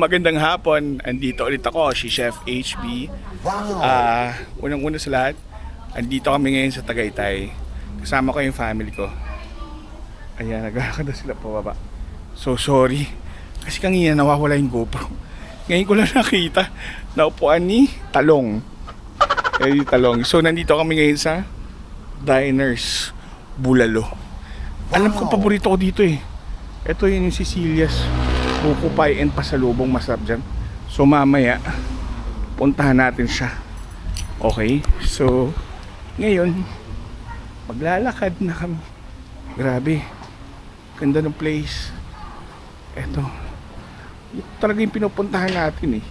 magandang hapon. Andito ulit ako, si Chef HB. Unang-una sa lahat, andito kami ngayon sa Tagaytay. Kasama ko yung family ko. Ayan, nagkakada sila pababa. So sorry. Kasi kanina nawawala yung GoPro. Ngayon ko lang nakita na upuan ni Talong. Talong. So nandito kami ngayon sa Diners Bulalo. Alam ko, paborito ko dito eh. Ito yun yung Cecilia's Kukupay and pasalubong, masarap dyan. So mamaya puntahan natin siya. Okay, so ngayon maglalakad na kami. Grabe, ganda ng place. Ito talaga yung pinupuntahan natin eh,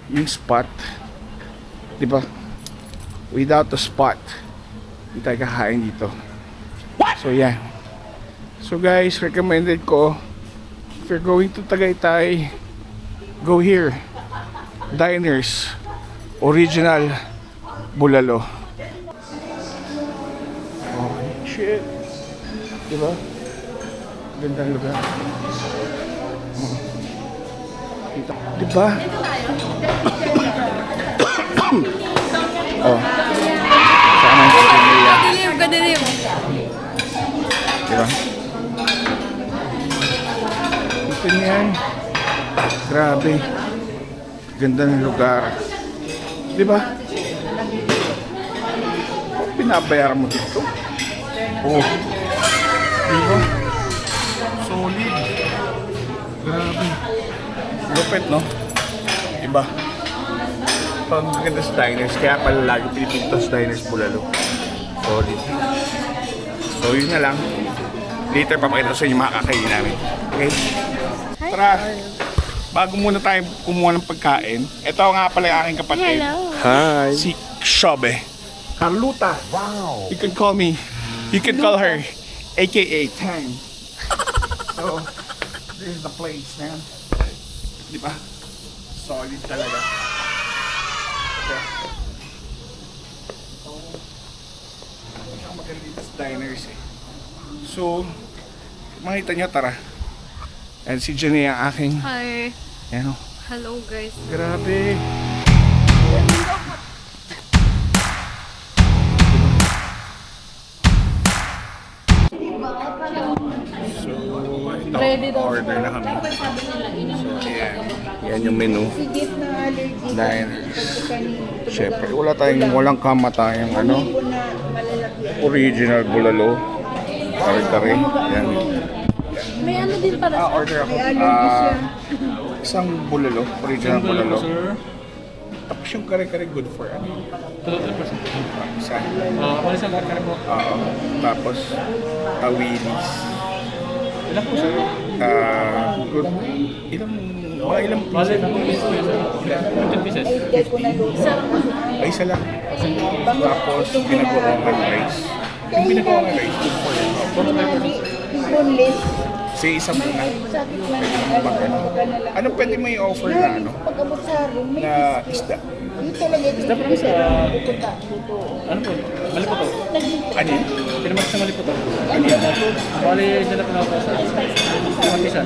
yung spot, diba? Without a spot hindi tayo kakain dito. So yeah, so guys, recommended ko, if you're going to Tagaytay, go here, Diners Original Bulalo. Oh shit, diba? Gandang lugar. Diba? Oh, sama yung Cecilia. Gadilim. Diba? Ito niyan. Grabe. Ganda ng lugar. Diba? Pinabayaran mo dito. Oh. Diba? Solid. Grabe. Lupit, no? Diba? Pag maganda sa diners, kaya pala lagi pinipinto sa Diners Bulalo. Solid. So yun na lang. Later papakita ko sa inyo mga kakainin namin. Okay? Tara! Bago muna tayo kumuha ng pagkain, ito nga pala yung aking kapatid. Hello. Hi! Si Shobe. Carluta. Wow! You can call me. You can call her AKA Tang. So, this is the place, man. Diba? Solid talaga. Okay. Ang maganda dito sa diners eh. So, makita nyo, tara. And si Jenny ang aking, Hi. ano, Hello guys. grabe. So, ito, order na kami. So, ayan. Yan yung menu. Diners. Siyempre, walang kamatayang ano, original bulalo. Kare-kare. Yan. May ano din para sa... Order ako. Isang bulalo, original bulalo. Tapos yung kare-kare good for ano? 200%. Isa. Ano sa lahat ka rin po? Oo. Tapos, tawilis. Ilan po sir? Good. Mga ilang Bale, pieces? 15 pieces. Ay, isa lang. Tapos, pinag-uongan rice. Yung pinag-uongan rice, good for it. Sige, isa muna. Anong pwede mo i-offer na ano? Na isda? Isda po sa... Ano po? Maliputo. Ano yun? Pinamat sa maliputo. Ano yun? Bale, dyan na po sa... Kamatisan.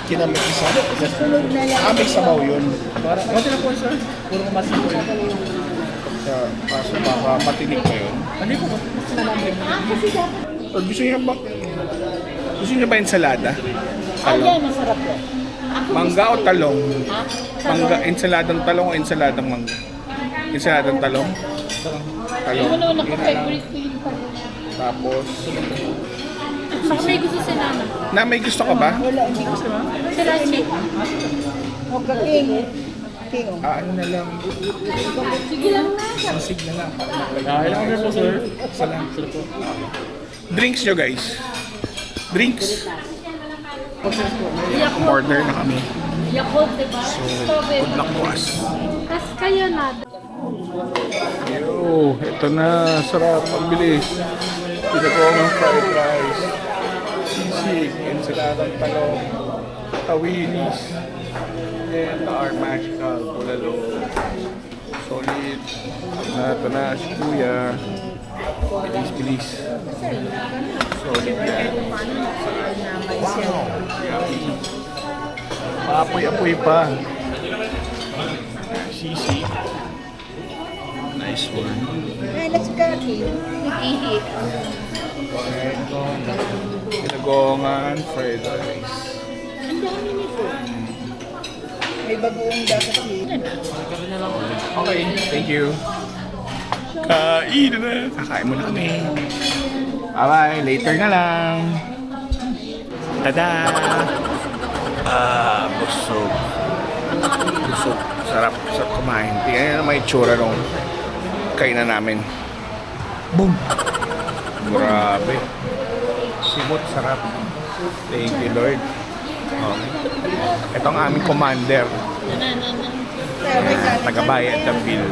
Kinamit-isa? May sabaw yun. Para, konti na po sir. Puro kamasin po yun. Kaso baka matinig pa yun. Hindi po po. Or gusto niya ba? Gusto niya ba ensalada? Talong? masarap yan. Mangga o talong? Mangga, ensaladang talong o ensaladang mangga? Ensaladang talong? Talong. Ano, Yun na lang. naka-favorite ko yung pag... Tapos, Baka may gusto si Nana. na may gusto ka ba? Si Rachi. Ano na lang? Sige lang na. Sisig na lang. Ilang order po sir? Isa lang. Sir po. Drinks nyo guys. Drinks. Yakult. Order na kami. Yakult, diba? Strawberry. Good luck to us. Tapos kayo na. Yo, ito na. Sarap. Ang bilis. Pinagawa ng fried rice. Sisig. Ensaladang talong. Tawilis. And our magical bulalo. Solid. Ito na si Kuya. Bilis. Solid yan. Maapoy-apoy pa. Sisi. Nice one. Hey, let's go. Nag-ihit. Pinagongan, fried rice. Ang dami nito. May bagoong dapat Okay, thank you. Kain na. Kakain muna kami. Bye-bye, later na lang. Tada! Busog. Busog. Sarap kumain. Tingnan nyo na may itsura nung kainan namin. Boom! Grabe. Simot, sarap. Thank you, Lord. Okay. Ito ang aming commander. Tagabayad ng bill.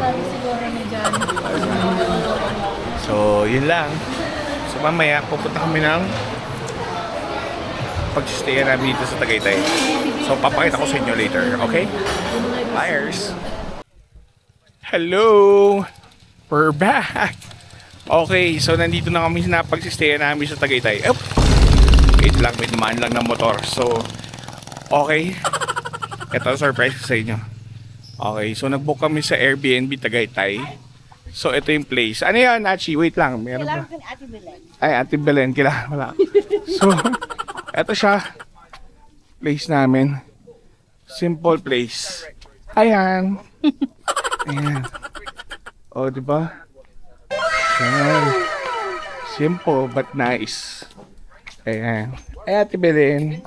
So, yun lang. So, mamaya, pupunta kami ng pag-stay namin dito sa Tagaytay. So, papakita ko sa inyo later. Okay? Buyers! Hello! We're back! Okay, so nandito na kami na pag-stay namin sa Tagaytay. Wait lang, may dumaan lang ng motor. So, okay. Ito, surprise ko sa inyo. Okay, so nag-book kami sa Airbnb Tagaytay. So, ito yung place. Ano yan, Achi? Wait lang. Meron ba? Kailangan ko ni Ate Belen. Ay, Ate Belen. Kailangan wala. So, ito siya. Place namin. Simple place. Ayan. Ayan. O, diba? Ayan. Simple but nice. Ayan. Ay, Ate Belen.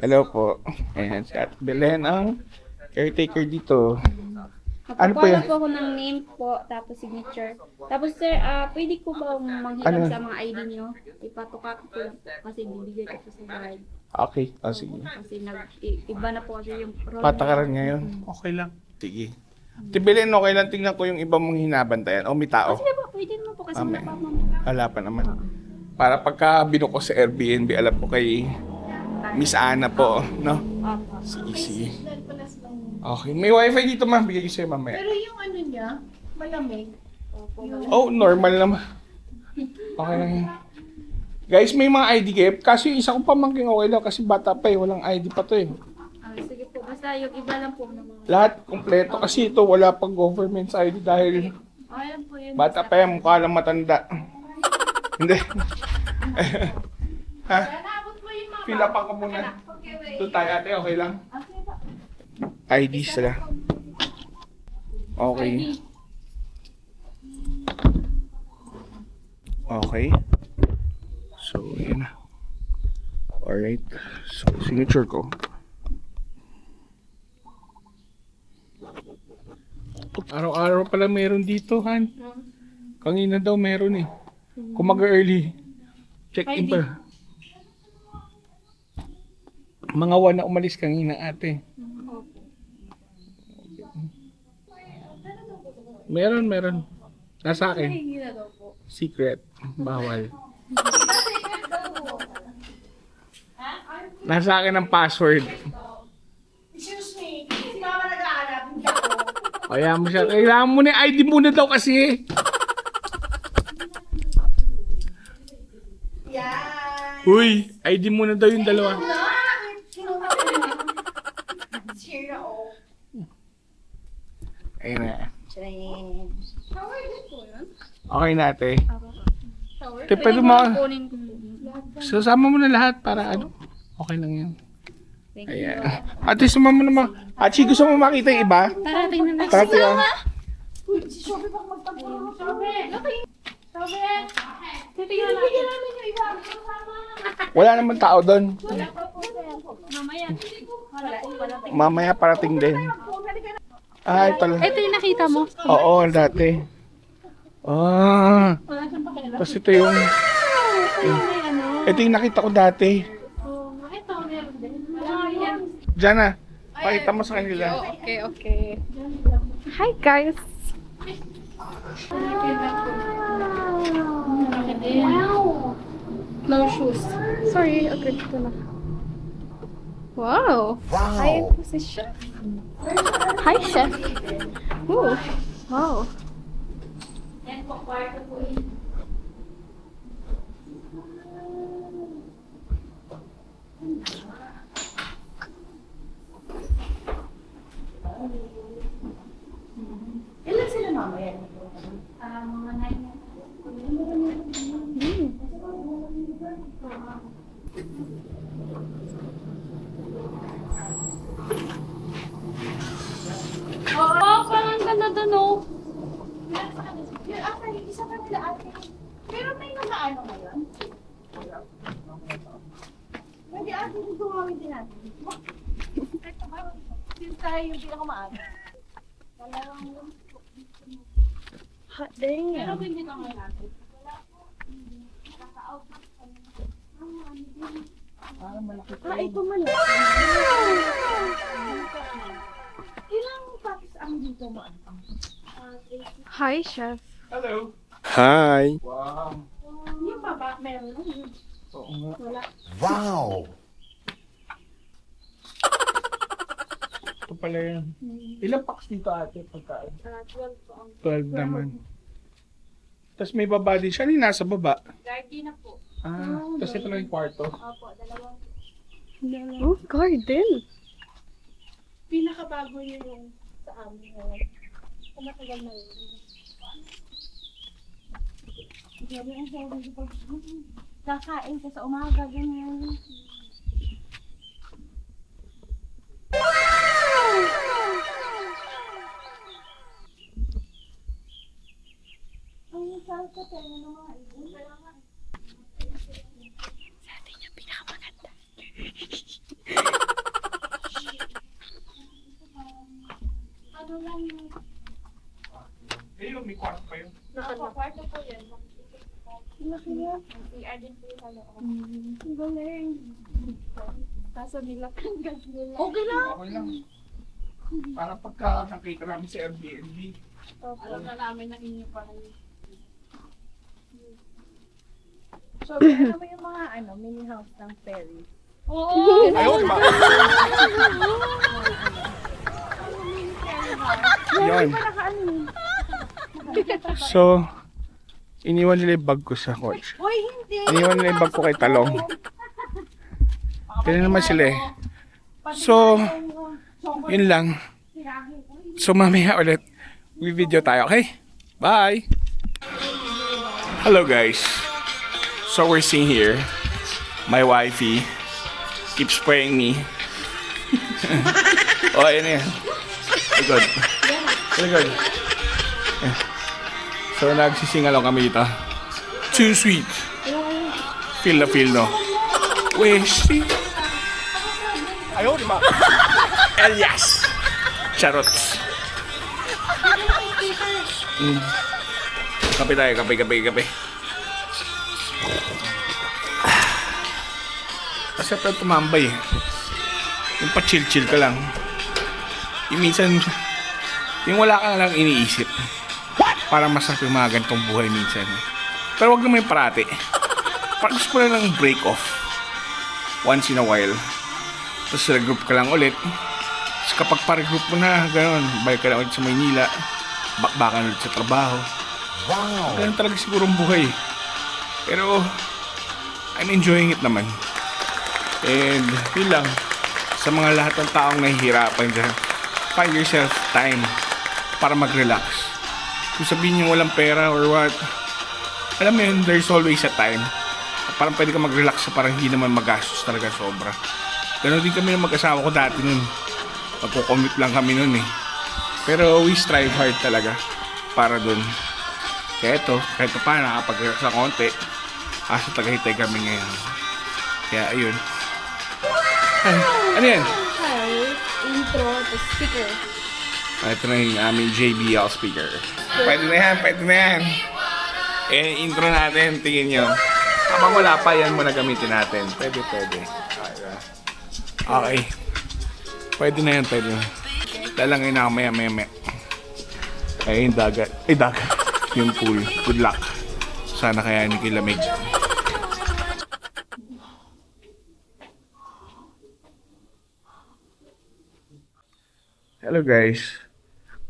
Hello po. Ayan, si Ate Belen ang caretaker dito. Ano po yan? Magpapawa po ako ng name po, tapos signature. Tapos sir, pwede ko ba manghiram Ano? sa mga ID nyo? Ipatuka ko po lang po kasi bibigay ko po sa guard. Okay. O, sige. Kasi iba na po kasi yung role. Patakaran ngayon. Okay lang. Sige. Ate Belen, okay lang. Tingnan ko yung iba mong hinabantayan. O, may tao. Sige po, pwede naman po kasi wala Amen. pa ma'am. Wala pa naman. Para pagka binuko sa Airbnb, alam ko kay Miss Ana po, no? Opo. Sige, sige. Okay. May wifi dito, ma'am. Bigay ko sa'yo mamaya. Pero yung ano niya, malamig. Oh, normal naman. Okay lang yan. Guys, may mga ID kayo. Kasi yung isa ko pamangking okay lang kasi bata pa eh. Walang ID pa to eh. Sige po, basta yung iba lang po ng mga... Lahat kompleto kasi ito wala pang government ID dahil Ayan po yun. bata pa yan. Mukha lang matanda. Hindi. Ha? Fill up ako muna. Doon tayo ate, okay lang? ID sila. Okay. Okay. So, yun na. Alright. So, signature ko. Araw-araw pala meron dito, Han. Kanina daw meron eh. Kumaga-early. Check-in pa. Mga 1 na umalis kanina, ate. Meron. Nasa akin. Secret. Bawal. Nasa akin ang password. Excuse me, si Mama nag-aanap, hindi ako. Kaya mo siya. Kailangan mo na ID muna daw kasi. Yan. Uy, ID muna daw yung dalawa. Kinuha ko na. Sira o. Ayun na. Change. Okay na, ate. Ate, pwede mo. Kunin ko. Sasama mo na lahat para ano. Okay lang yan. Ayan. Ate, sumama mo naman. Achi, gusto mo makita yung iba? Tara, tingnan natin. Tara, tiyan. Si Shopee baka magpapuro. Titingnan natin. Wala naman tao doon. Mamaya. Mamaya parating din. Ah, ito lang. Ito yung nakita mo. Oo, dati. Ah. Tapos ito yung... Ito yung nakita ko dati. Ito, meron din. Diyan na. Pakita mo sa kanila. Okay. Hi guys! Wow! No shoes. Sorry, okay ito na. Wow! Hi po si Chef. Hi Chef! Ooh. Wow! Ilan sila mamaya? Mga 9. Oo, parang ganda dun, oh. Yun, actually, isa pa nila ate. Pero may nakaano ngayon? Pwede ate, tumawin din natin. Since tayo yung pinakamaaga. Hot dang. Pero hindi ka ngayon natin. Ito man. Ilang packs ang dito mo? Hi, Chef. Hello. Hi. Wow. Yung baba, meron. Oo nga. Wow. Ito pala yun. Ilang packs dito ate pagkain? 12 po ang 12 naman. Tapos may baba din siya. Ano yung nasa baba? garden na po. Tapos ito lang yung kwarto. Opo, dalawang Oh, garden. Pinakabago niyo yung sa amin ngayon. Kung matagal na yun. Grabe ang sabi ko pag kakain ka sa umaga, ganyan. Ang sarap ka tayo ng mga ibon. ano lang yung Ayun, may kwarto pa yun. kwarto po yun. Laki niya. CR din po yung sa loob. Ang galing. Kaso nilakang gas nila. Okay lang. Okay lang. Para pagka nakita namin sa Airbnb. Alam na namin na inyo pa rin. So, ano mo yung mga mini house ng Perry? Oo! Ayun, ba? Yun. So, iniwan nila yung bag ko sa coach. Hoy, hindi! Iniwan nila yung bag ko kay Talong. Kaya naman sila eh. So, yun lang. So, mamaya ulit, video tayo, okay? Bye! Hello guys. So, we're seeing here, my wifey keeps spraying me. Oh, yun yan. Very good. Very good. Yeah. So, nagsisingalong kami dito. Too sweet. Feel na feel, no? Wishy. Ayaw, di ba? Elias. Charots. Kape tayo, kape. Kasi pwede tumambay eh. Yung pa-chill-chill ka lang. Yung minsan, yung wala ka lang iniisip. Para masarap yung mga ganitong buhay minsan. Pero wag naman yung parati. Parang gusto ko lang ng break off. Once in a while. Tapos regroup ka lang ulit. Tapos kapag pa-regroup mo na, gano'n, balik ka lang ulit sa Maynila. Bakbakan ulit sa trabaho. Wow. Ganun talaga siguro ang buhay. Pero, I'm enjoying it naman. And, yun lang. Sa mga lahat ng taong nahihirapan dyan, find yourself time para mag-relax. Kung sabihin nyo walang pera or what, alam mo yun, there's always a time. Parang pwede ka mag-relax sa parang hindi naman magastos talaga sobra. Ganon din kami ng mag-asawa ko dati nun. Magkukommute lang kami nun eh. Pero we strive hard talaga para dun. Kaya ito, kahit pa nakapag-relax sa konti, asa Tagaytay kami ngayon. Kaya ayun. Ay, ano yan? Intro, the speaker. Ito na yung aming JBL speaker. Pwede na yan. Eh, intro natin, tingin nyo. Habang wala pa, yan muna gamitin natin. Pwede. Okay. Pwede na yan. Lalangin na ako maya. Ay, yung dagat. Yung pool. Good luck. Sana kaya hindi kilamig. Hello guys.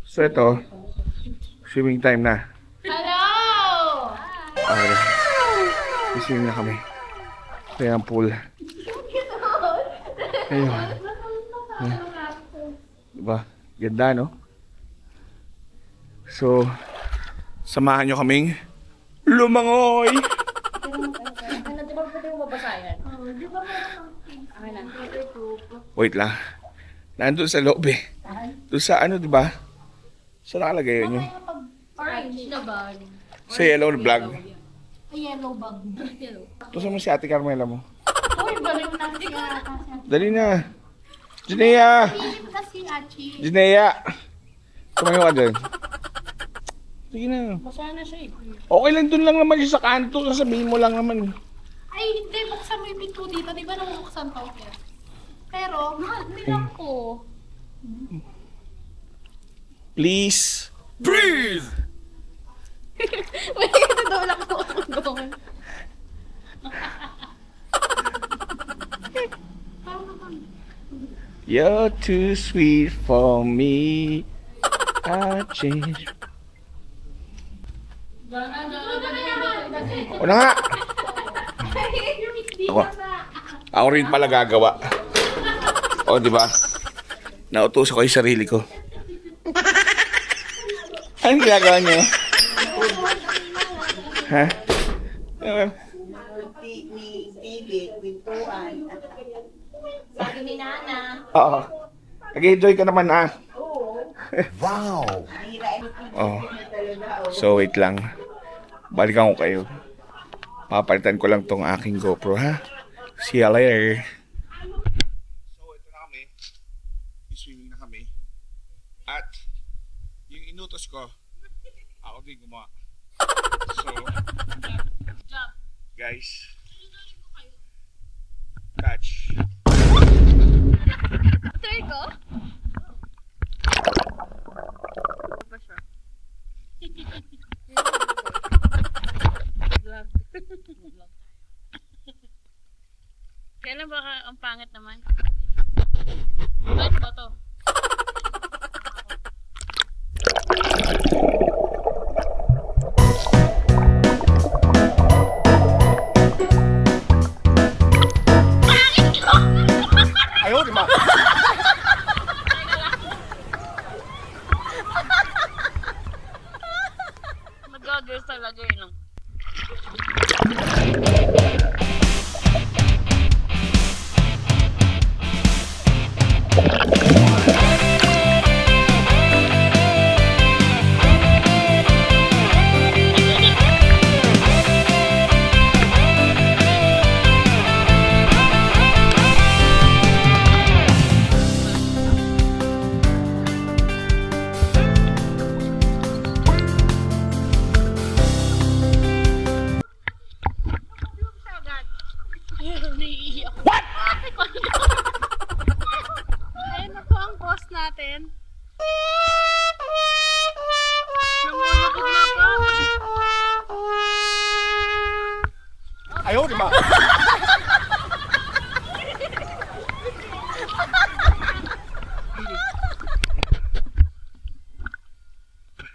So ito, swimming time na. Hello! Okay. Swimming na kami. Ito yung pool. Ayun. Diba? Ganda, no? So, samahan nyo kaming lumangoy! Ano, di ba pwede yung babasayan? Wait lang. Nandun sa loob eh. Doon sa ano, di ba? Saan nakalagay yun yung? Orange na bag. Sa yellow vlog. Yellow bag. Tusan mo si Ate Carmela mo. Uy, balik na siya. Dali na. Jinea! Kasi Achi. Jinea! Tumayo ka dyan. Sige na. Basa na siya eh. Okay lang, dun lang naman siya sa kanto. Sasabihin mo lang naman. Ay, hindi. Buksan mo yung pinto dito. Di ba nabuksan to? Pero, mahal. Nilang ko. Please. Breathe! Wait, ito daw lang ko. You're too sweet for me. I change. O na nga. Ako rin pala gagawa. O, di ba? Nautusan ko yung sarili ko. Anong ginagawa niyo? Ha? Sabi ni Nana. Oo. Nag-enjoy ka naman ah. Wow. Oh. So wait lang. Balikan ko kayo. Papalitan ko lang tong aking GoPro ha. See you later. So ito na kami. Swimming na kami. At yung inutos ko, ako din gumawa. So, guys, catch. There ko? Kailan ba ang pangit naman? Ano ba to? Ayaw, di ba? Mag-goggles talaga yun. What? Ayun na po ang boss natin. Namulubog na po. Ayaw, di ba?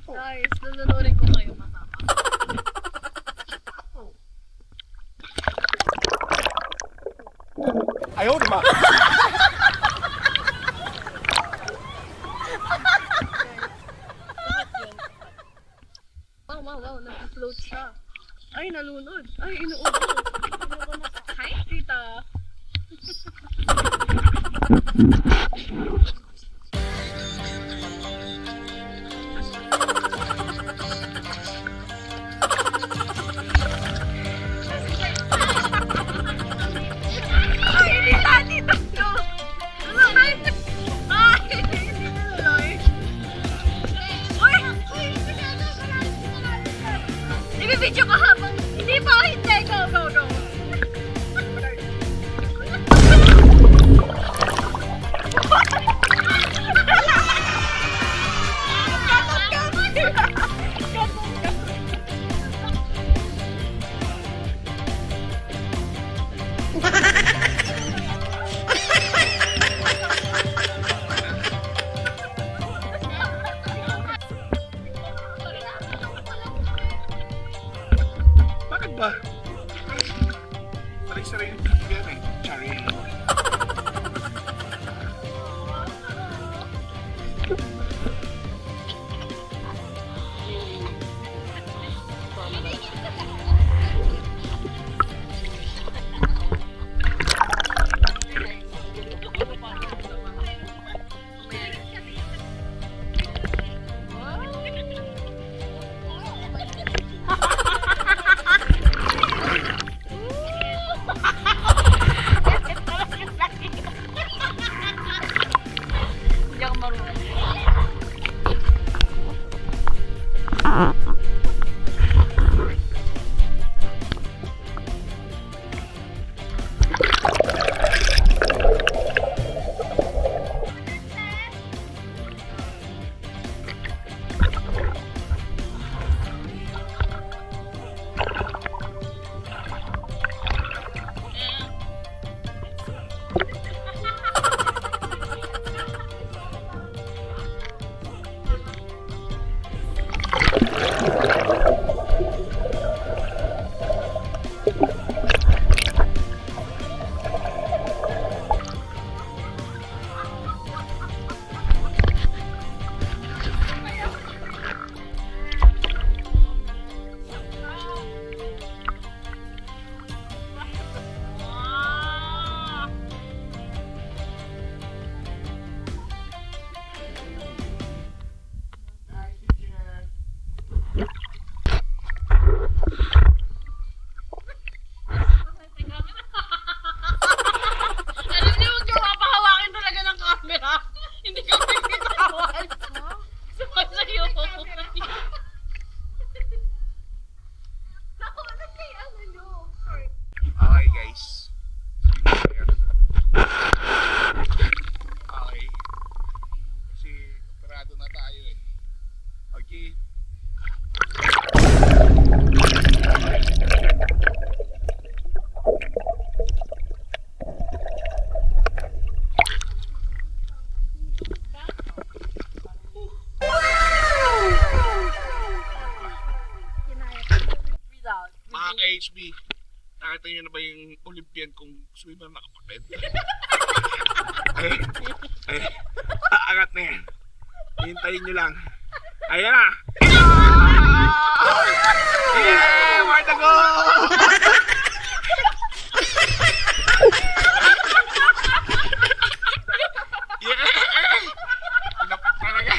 Guys, nanunurin ko kayo masama. Ayaw, di ba? Wow, nag-float siya. Ay, nalunod. Ay, inuubo. Hi, tita. Ay, tita, tita. Ay, hindi natuloy. Uy! Ibibidyo ka habang hindi pa ako hindi. Go. Alam niyo, huwag niyo mapahawakin talaga ng camera. Hindi ka pipitawan. Sumasayo. Naku, ano kay ano niyo? Sorry. Okay guys. Okay. Kasi operado na tayo eh. Okay. Mga ka-HB, nakita nyo na ba yung Olympian kung swimmer na kapatid? ay, aangat na yan. Hintayin nyo lang. Ayan na! Yeah! Where to go? Yeah! Dapat talaga.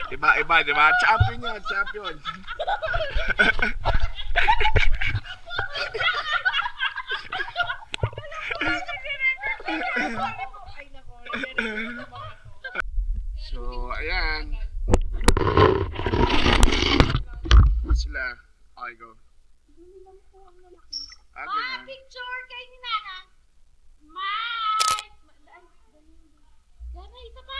Diba? Champion yan, champion. So, ayan. Sila. Okay, go. Ganun. Picture kay ni Nana. Mike! Gana, isa pa!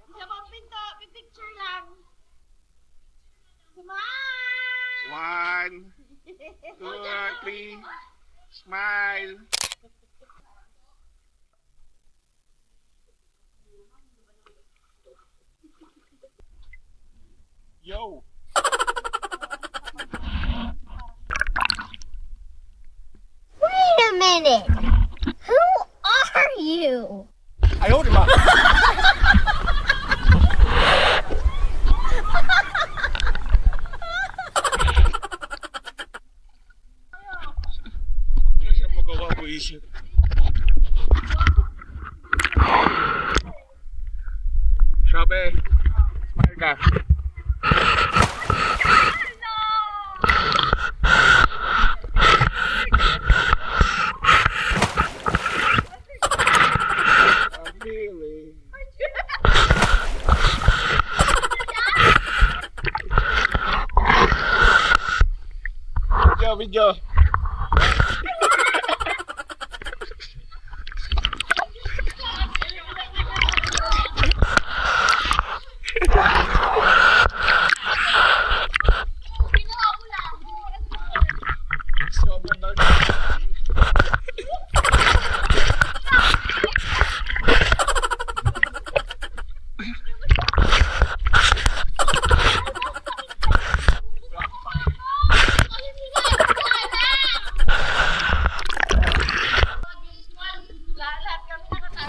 Isa pa pinto, picture lang. Smile! 1, 2, 3. Smile. Yo. Wait a minute! Who are you? Ayaw, di ba? Ano siya magawa ko isip? Shabe, smile ka. Really? Video. Sobrang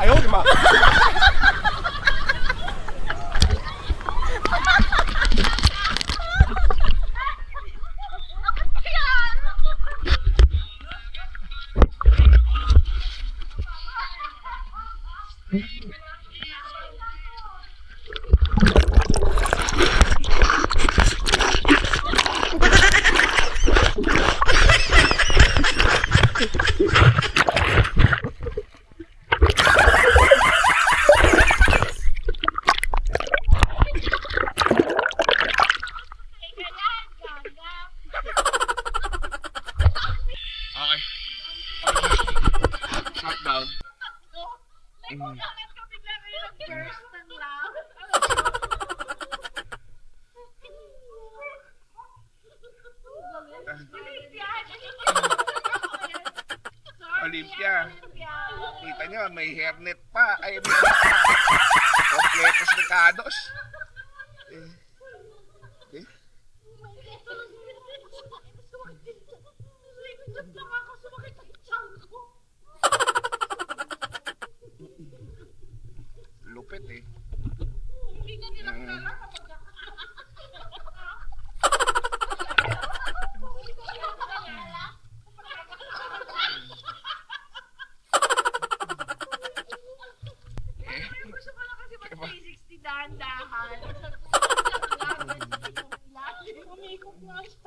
ayaw, di ba? Okay. Shut down. Olympia. Kita nyo, may hairnet pa. Ay, may hairnet pa. Kompletos Ricardos. lupit eh. Hindi ka nila kilala kapag gusto ko lang kasi mag-360 dahan-dahan. Umikot nga siya.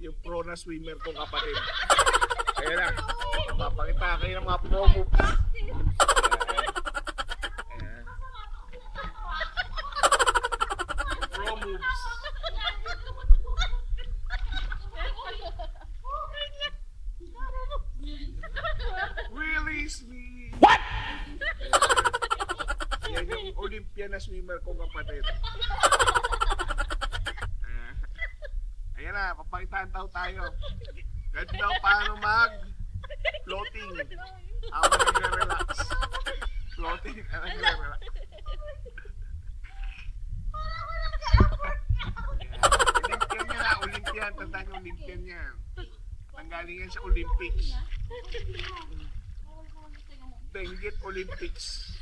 Yung pro na swimmer kong kapatid. Ayan na. Papakita kayo ng mga pro moves. Ayan. Pro moves. Release me! What? Yan yung Olympian na swimmer kong kapatid. Ayan na, papakitaan tayo. Ganito daw paano floating. Ako nagre-relax. Floating, nagre-relax. Olympian niya, Olympian. Tandaan yung Olympian niya. Nanggaling yan sa Olympics. Benguet Olympics.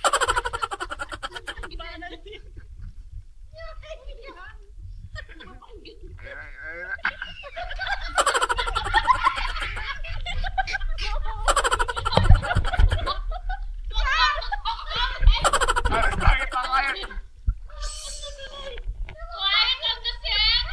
Ayan. Bakit? Quiet on the set!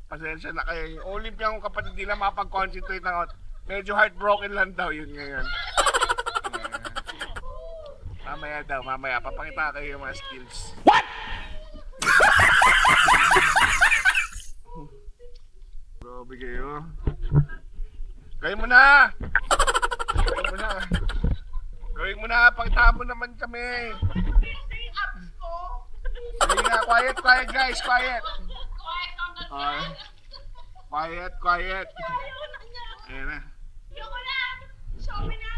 Pasensya na kayo. Yung Olympian kong kapatid nila mapag-concentrate na. Medyo heartbroken lang daw yun ngayon. Mamaya. Papakita kayo yung mga skills. What? Grabe kayo. Gawin mo na! Pakita mo naman kami. Sige nga, quiet guys, quiet. Quiet. Ayan na. Yoko lang! Show me na!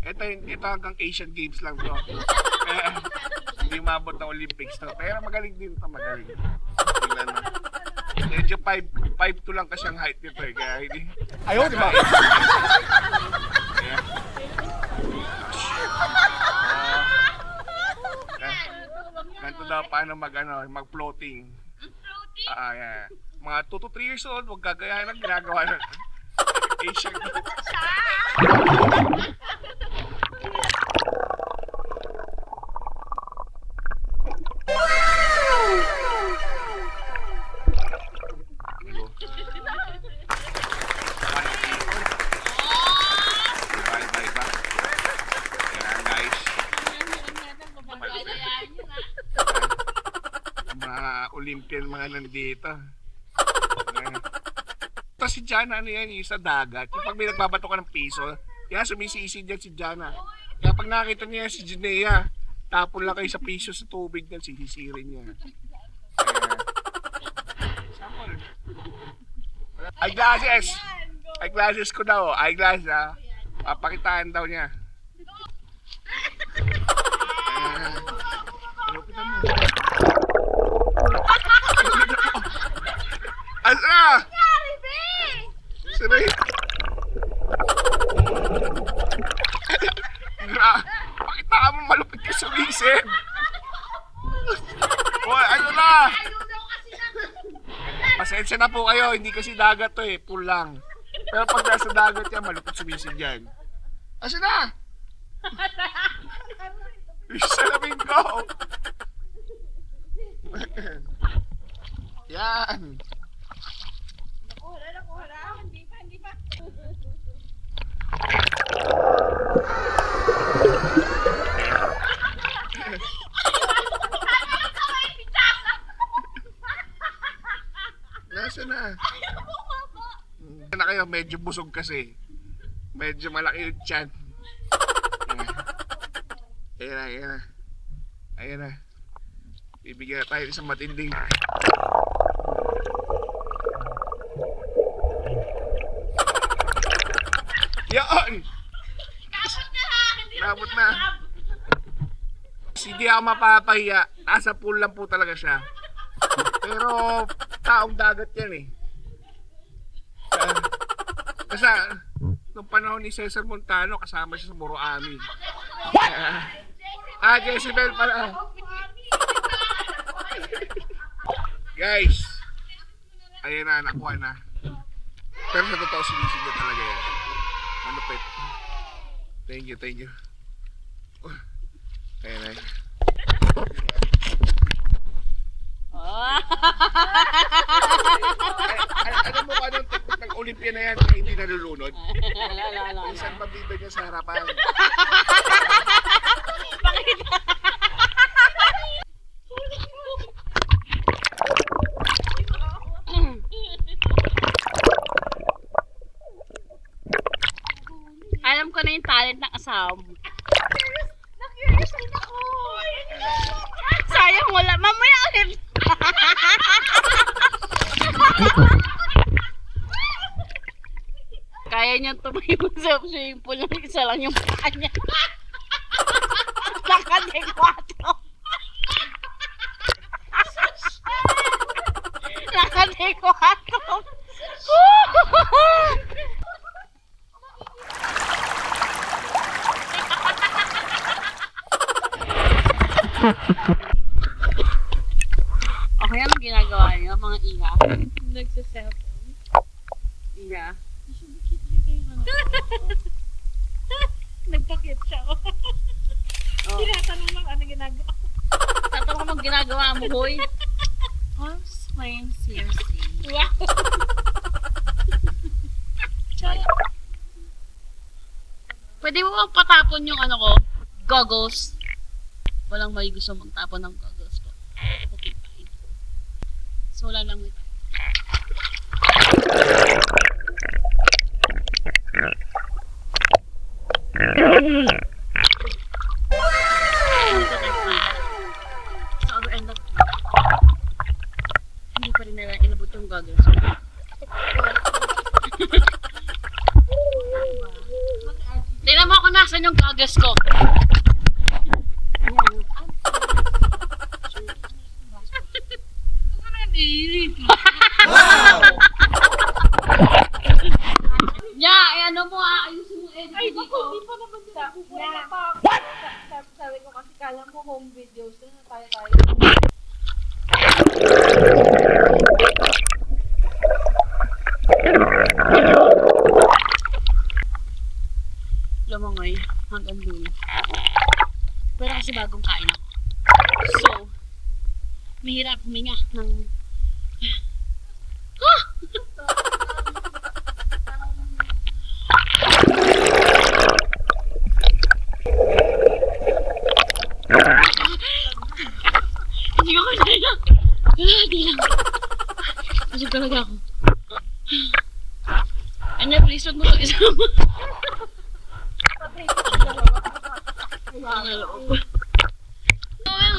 Ito hanggang Asian Games lang to. Hindi mabot ng Olympics to. Pero magaling din to, magaling. Tingnan mo. Medyo 5'2" lang kasi ang height nito eh. Kaya hindi. Ayaw, di ba? Ganito daw paano mag-floating. Yeah. Mga 2 to 3 years old, huwag gagayahin ang ginagawa ng Asian Games. Olympian mga nandito. Tapos si Jana, ano yan, yung sa dagat. Yung pag may nagbabato ka ng piso, kaya sumisisid yan si Jana. Kaya pag nakita niya si Jinea, tapon lang kayo sa piso sa tubig niyan, sisisirin niya. Sample. Ay, glasses! Eyeglasses ko daw. Eyeglass ha. Papakitaan daw niya. Lupitan mo. Asa? Sorry. Pakita mo malupit ka sumisip. Hoy, ano na? Pasensya na po kayo, hindi kasi dagat to eh, pool lang. Pero pag nasa dagat yan, malupit sumisid yan. Asa na? Salamin ko! Yan! Nasa na? Na kayo, medyo busog kasi. Medyo malaki yung tiyan. Ayan na, ayan na. Ayan na. Bibigyan tayo isang matinding. Yan! Nabot na. Hindi ako mapapahiya. Nasa pool lang po talaga siya. Pero taong dagat yan eh. Kasi nung panahon ni Cesar Montano, kasama siya sa Moroami. Jezebel pala. Guys, ayan na, nakuha na. Pero sa totoo, sinisigil talaga yan. Malupit. Thank you, thank you. Ayan na. Alam mo kung anong teknik ng Olympia na yan na hindi nalulunod? Isang pabida niya sa harapan. Alam ko na yung talent ng asawa mo. Na-curious din ako. Sayang wala. Mamaya ulit. Kaya niyang tumayo sa swimming pool ng isa lang yung paa niya. Naka-dekwato. Naka-dekwato. Okay, anong ginagawa niyo, mga iha? Nagsiselfon. Iha? Nagpakit siya. Oh. Tinatanong lang ano ginagawa. Tatanong mo ginagawa mo, hoy. Horse flame CRC. Wow. Pwede mo bang patapon yung ano ko? Goggles. Walang may gusto magtapon ng goggles ko. Okay, fine. So, wala lang may tayo. Sa other end of hindi pa rin nila inabot yung goggles ko. Tingnan mo ako nasan yung goggles ko. Wow! Ano mo ayusin mo edit Ay, dito. naku, di pa naman din ako. What? Sabi ko kasi kala mo home videos na tayo. Lumangoy hanggang dulo. Pero kasi bagong kain ako. So, mahirap huminga ng... Hindi ko kaya. Di lang. Busog talaga ako. Anya, please wag mo ito isama. I'm in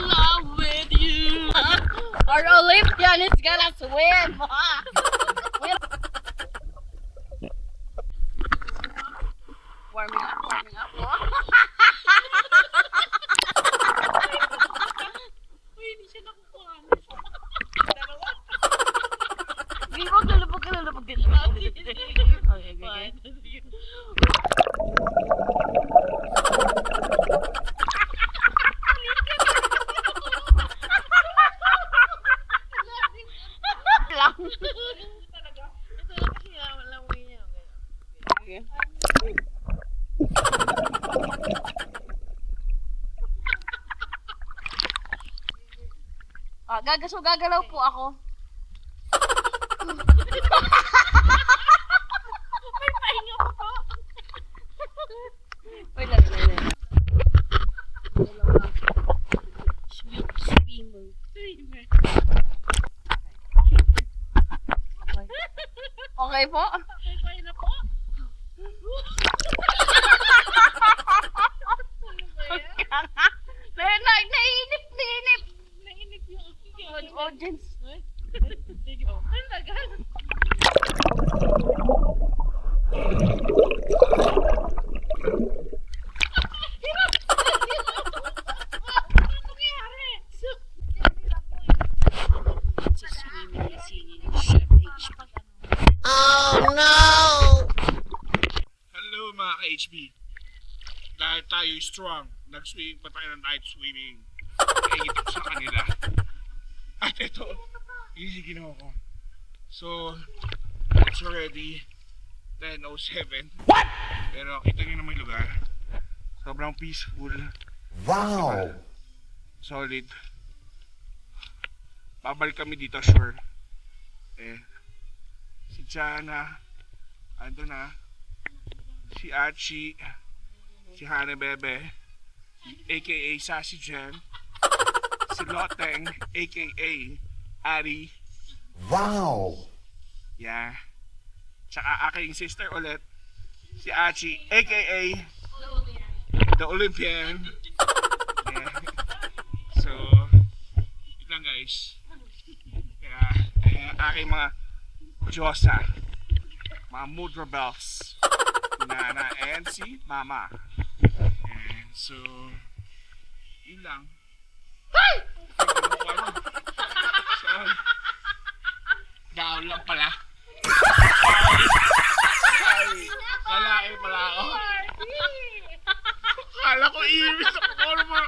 love with you. Our Olympian is gonna swim. Warming up, warming up. Uy, hindi siya nakukuha. Dalawa. Gimog, lalabog ka, lalabog ka. Okay, okay. Lang. Talaga. Ito lang kasi lang niya. Okay. Gagalaw po ako. May pahinga po. Wait lang. Swimmer. Okay po? Okay na po. Naiinip. Naiinip yung audience. Sige po. Ang tagal. Hello mga ka-HB. Dahil tayo strong, nag-swimming pa tayo ng night swimming. Naingitik sa kanila. At ito, easy ginawa ko. So, it's already 10:07. What? Pero kita nyo naman yung lugar. Sobrang peaceful. Wow! Solid. Babalik kami dito, sure. Si Jana, ando na. Si Achi, si Hane Bebe, aka Sassy Jen, si Loteng, aka Ari, Wow! yeah. Tsaka aking sister ulit, si Achi, aka The Olympian. Yeah. So, yun lang guys. Kaya aking mga Diyosa, mga mood rebels, Nana and si Mama. And so, yun lang. So, down lang pala. Sorry. Lalaki pala ako. Kala ko ibig sa forma.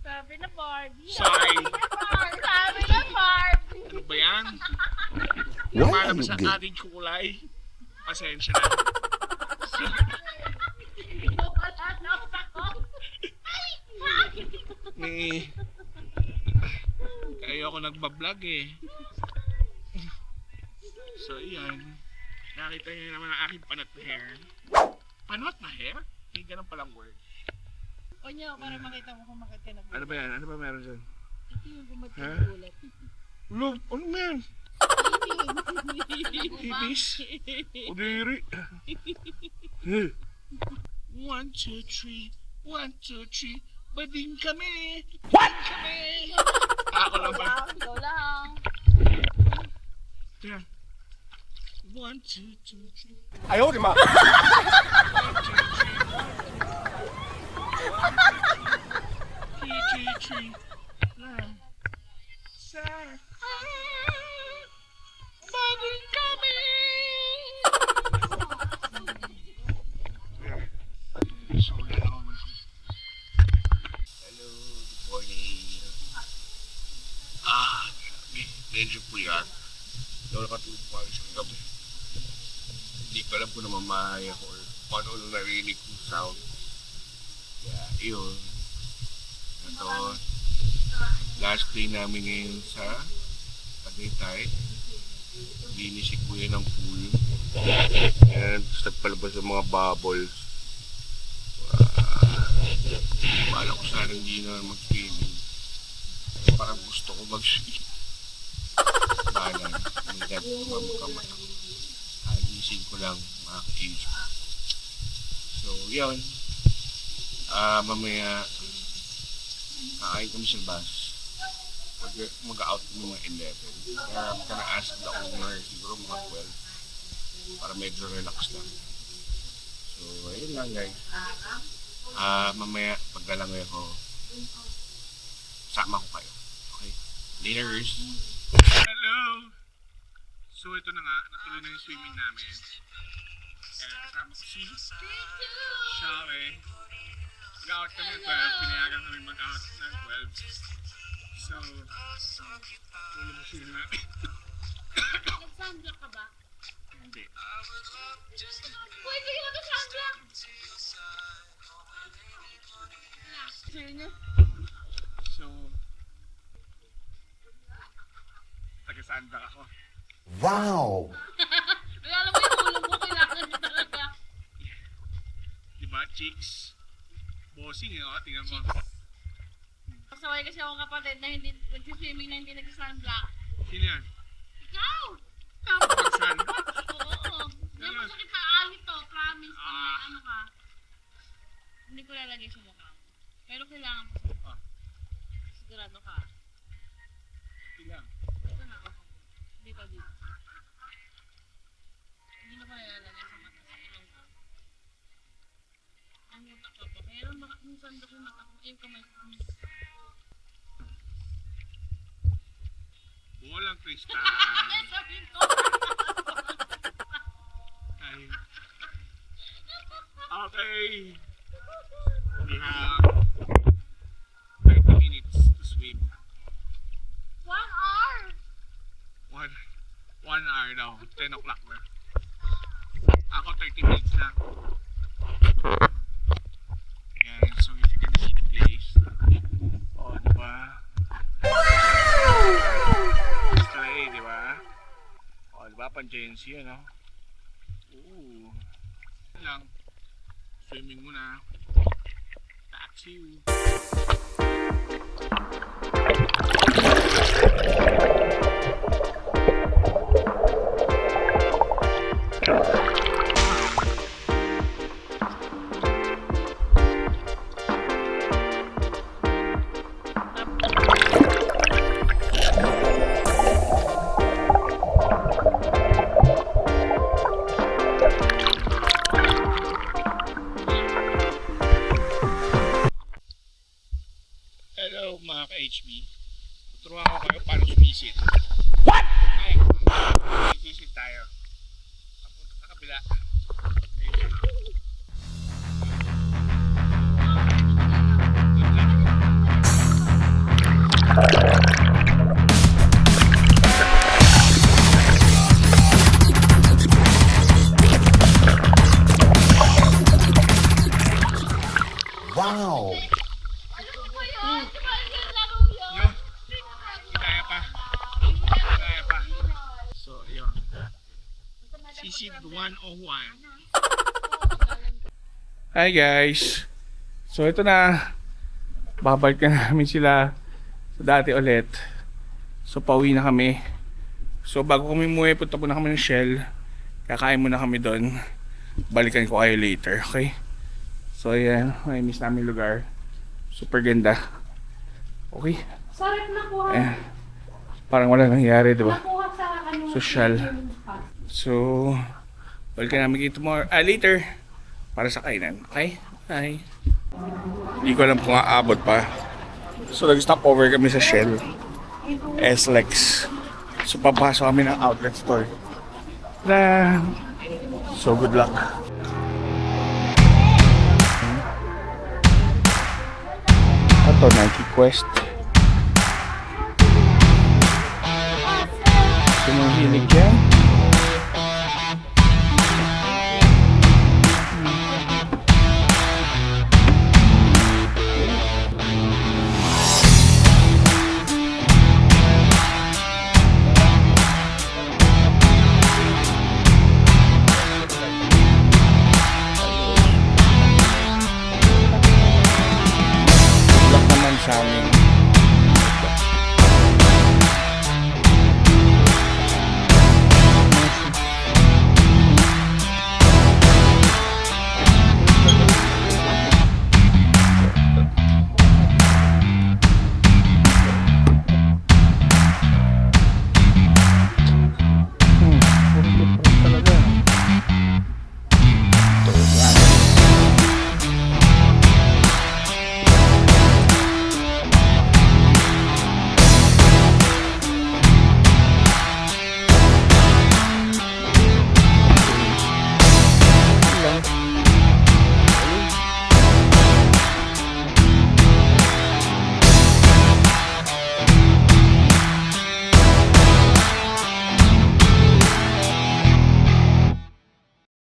Sabi na Barbie. Sorry. Sabi na Barbie. Ano ba yan? Why are Lumalabas you ang gay? ating kulay. Pasensya na. May... Kaya ako nagbablog eh. So, iyan. Nakita niyo naman ang aking panot na hair. Panot na hair? Hindi ganun palang word. O niya, para makita mo kung makita na. Ano ba yan? Ano ba meron dyan? Ito yung gumat Ha? ng gulat. Look, ano ba yan? Ibis? Udiri? 1, 2, 3. 1, 2, 3. Bading kami! What? Kami! Ako lang ba? Go lang. Tira. 1, 2, 3. Ayaw, di ma! 1, 2, 3. 3. Sa... Bading kami! So, down. Hello, good morning. Grabe. Medyo puyat. Hindi ako nakatulog pa sa gabi. Hindi ko alam kung namamahay ako or paano nung narinig kong sound. Kaya, yun. Ito, last day namin ngayon sa Tagaytay. Linis si Kuya ng pool. Ayan, tapos nagpalabas ng mga bubbles. Bala ko sana hindi na mag-swimming. Parang gusto ko mag-swimming. Bala, hanggang tumamakamat ako. Agising ko lang mga ka-age. So, yun. Mamaya, kakain kami sa bus. Mag-out kami mga 11. Kaya I'm gonna ask the owner, siguro mga 12. Para para medyo relax lang. So, ayun lang guys. Mamaya paggalangoy ako, sama ko kayo. Okay? Laters! Hello! So ito na nga, natuloy na yung swimming namin. Kaya kasama ko si Shave. Mag-out kami ng 12, pinayagan kami mag-out ng 12. So, lulubusin na natin. Nag-sunblock ka ba? Hindi. Pwede ka nag-sunblock! So, taga-sandbag ako. Wow! Kaya alam mo yung ulo mo, kailangan mo talaga. Diba, chicks? Bossing, tingnan mo. Pasaway kasi ako kapatid na hindi nag-swimming na hindi nag-sunblock. Sino yan? Ikaw! Pag-sandbag? Oo. Hindi mo sakit sa ahit to, promise. Ano ka? Hindi ko lalagay sa mukha. Pero kailangan mo. Sigurado ka. Ilang? Ito na ako. Dito. Hindi na ko nilalagay sa mata sa ilong ko. Ang mata ko pa. Meron minsan doon yung mata ko. Yung kamay ko. Walang kristal. Sabihin ko. Ay. Okay. We have 30 minutes to swim. 1 hour! One hour daw. 10 o'clock na. Ako 30 minutes lang. Ayan, so if you can see the place. Oh, diba? Stray, diba? Oh, diba? Pang-Gen-Z, ano? Ooh. Lang. Swimming muna. Taxi. Hello mga ka-HB. Tuturuan ko kayo paano sumisid. What? Ay, sumisid tayo. Papunta sa kabila. Ayun. Wow! Ano ba yun? Di ba yung laro yun? Yun. Kaya pa. Kaya pa. So, yun. Sisid 101. Hi guys. So, ito na. Babalik na namin sila sa dati ulit. So, pauwi na kami. So, bago kami umuwi, punta muna kami ng Shell. Kakain muna kami doon. Balikan ko kayo later, okay? So, ayan. May miss namin lugar. Super ganda. Okay. Sarap nakuha. Eh, parang wala nangyari, di ba? Nakuha sa ano. Social. So, balikan namin kayo tomorrow. Later. Para sa kainan. Okay? Bye. Hindi ko alam kung aabot pa. So, nag-stop over kami sa Shell. S-Lex. So, papasok kami ng outlet store. Na. So, good luck. Ito, Nike Quest. Sino hilig yan?